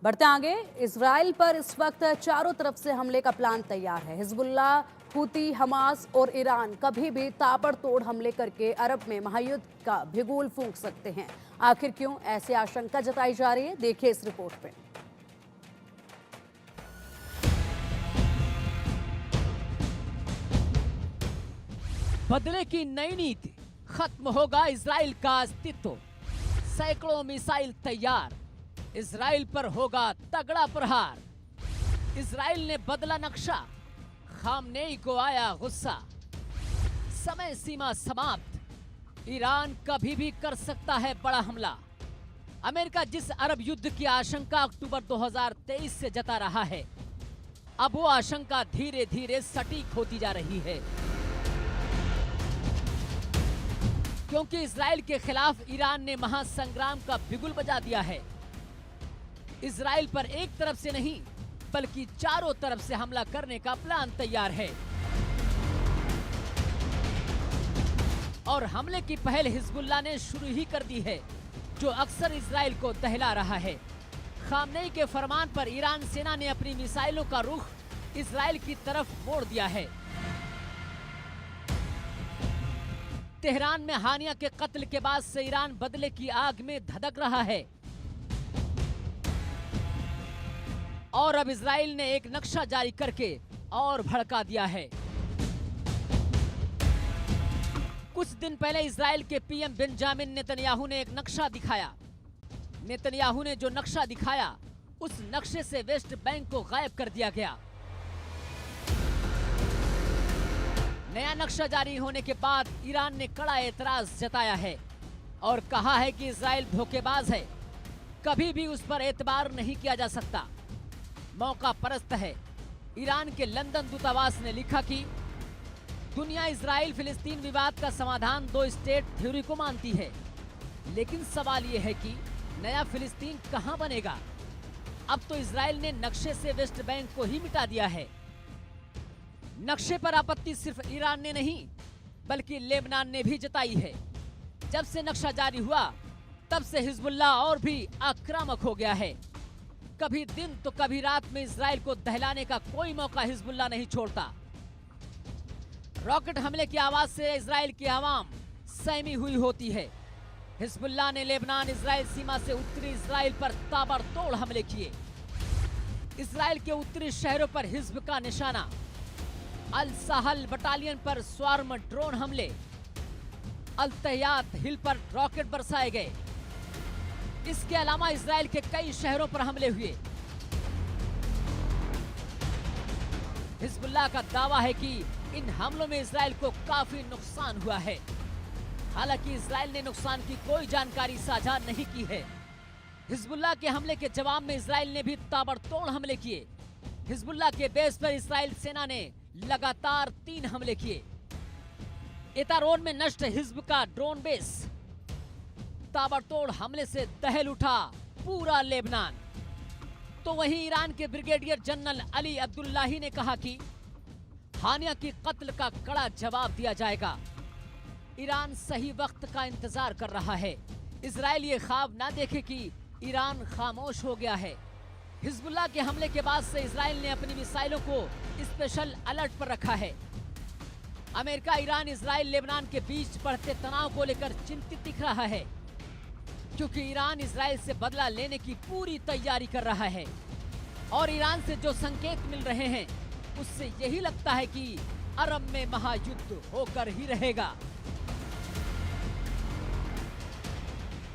बढ़ते आगे, इजराइल पर इस वक्त चारों तरफ से हमले का प्लान तैयार है। हिजबुल्लाह, हूती, हमास और ईरान कभी भी ताबड़तोड़ हमले करके अरब में महायुद्ध का बिगुल फूंक सकते हैं। आखिर क्यों ऐसी आशंका जताई जा रही है, देखिए इस रिपोर्ट में। बदले की नई नीति, खत्म होगा इजराइल का अस्तित्व। सैकड़ों मिसाइल तैयार, इजराइल पर होगा तगड़ा प्रहार। इजराइल ने बदला नक्शा, खामनेई को आया गुस्सा। समय सीमा समाप्त, ईरान कभी भी कर सकता है बड़ा हमला। अमेरिका जिस अरब युद्ध की आशंका अक्टूबर 2023 से जता रहा है, अब वो आशंका धीरे धीरे सटीक होती जा रही है, क्योंकि इजराइल के खिलाफ ईरान ने महासंग्राम का बिगुल बजा दिया है। इजराइल पर एक तरफ से नहीं बल्कि चारों तरफ से हमला करने का प्लान तैयार है। और हमले की पहल हिजबुल्लाह ने शुरू ही कर दी है, जो अक्सर इजराइल को दहला रहा है। खामनेई के फरमान पर ईरान सेना ने अपनी मिसाइलों का रुख इजराइल की तरफ मोड़ दिया है। तेहरान में हानिया के कत्ल के बाद से ईरान बदले की आग में धधक रहा है और अब इजराइल ने एक नक्शा जारी करके और भड़का दिया है। कुछ दिन पहले इजराइल के पीएम बेंजामिन नेतन्याहू ने एक नक्शा दिखाया। नेतन्याहू ने जो नक्शा दिखाया, उस नक्शे से वेस्ट बैंक को गायब कर दिया गया। नया नक्शा जारी होने के बाद ईरान ने कड़ा एतराज जताया है और कहा है कि इजराइल धोखेबाज है, कभी भी उस पर एतबार नहीं किया जा सकता, मौका परस्त है। ईरान के लंदन दूतावास ने लिखा कि दुनिया इजराइल फिलिस्तीन विवाद का समाधान दो स्टेट थ्योरी को मानती है, लेकिन सवाल यह है कि नया फिलिस्तीन कहां बनेगा। अब तो इजराइल ने नक्शे से वेस्ट बैंक को ही मिटा दिया है। नक्शे पर आपत्ति सिर्फ ईरान ने नहीं बल्कि लेबनान ने भी जताई है। जब से नक्शा जारी हुआ तब से हिजबुल्लाह और भी आक्रामक हो गया है। कभी दिन तो कभी रात में इजराइल को दहलाने का कोई मौका हिजबुल्लाह नहीं छोड़ता। रॉकेट हमले की आवाज से इजराइल की आवाम सहमी हुई होती है। हिजबुल्लाह ने लेबनान इजराइल सीमा से उत्तरी इजराइल पर ताबड़तोड़ हमले किए। इजराइल के उत्तरी शहरों पर हिज्ब का निशाना, अल साहल बटालियन पर स्वार्म ड्रोन हमले, अल तहयात हिल पर रॉकेट बरसाए गए। इसके अलावा इजराइल के कई शहरों पर हमले हुए। हिजबुल्लाह का दावा है कि इन हमलों में इजराइल को काफी नुकसान हुआ है। हालांकि इजराइल ने नुकसान की कोई जानकारी साझा नहीं की है। हिजबुल्लाह के हमले के जवाब में इजराइल ने भी ताबड़तोड़ हमले किए। हिजबुल्लाह के बेस पर इजराइल सेना ने लगातार 3 हमले किए। एतारोन में नष्ट हिज्ब का ड्रोन बेस, ताबड़तोड़ हमले से दहल उठा पूरा लेबनान। तो वहीं ईरान के ब्रिगेडियर जनरल अली अब्दुल्लाही ने कहा कि हानिया की कत्ल का कड़ा जवाब दिया जाएगा। ईरान सही वक्त का इंतजार कर रहा है। इजराइल ये ख्वाब ना देखे कि ईरान खामोश हो गया है। हिजबुल्लाह के हमले के बाद से इजराइल ने अपनी मिसाइलों को स्पेशल अलर्ट पर रखा है। अमेरिका, ईरान, इजराइल, लेबनान के बीच बढ़ते तनाव को लेकर चिंतित दिख रहा है, क्योंकि ईरान इजराइल से बदला लेने की पूरी तैयारी कर रहा है। और ईरान से जो संकेत मिल रहे हैं, उससे यही लगता है कि अरब में महायुद्ध होकर ही रहेगा।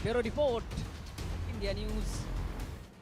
Bureau report, India news.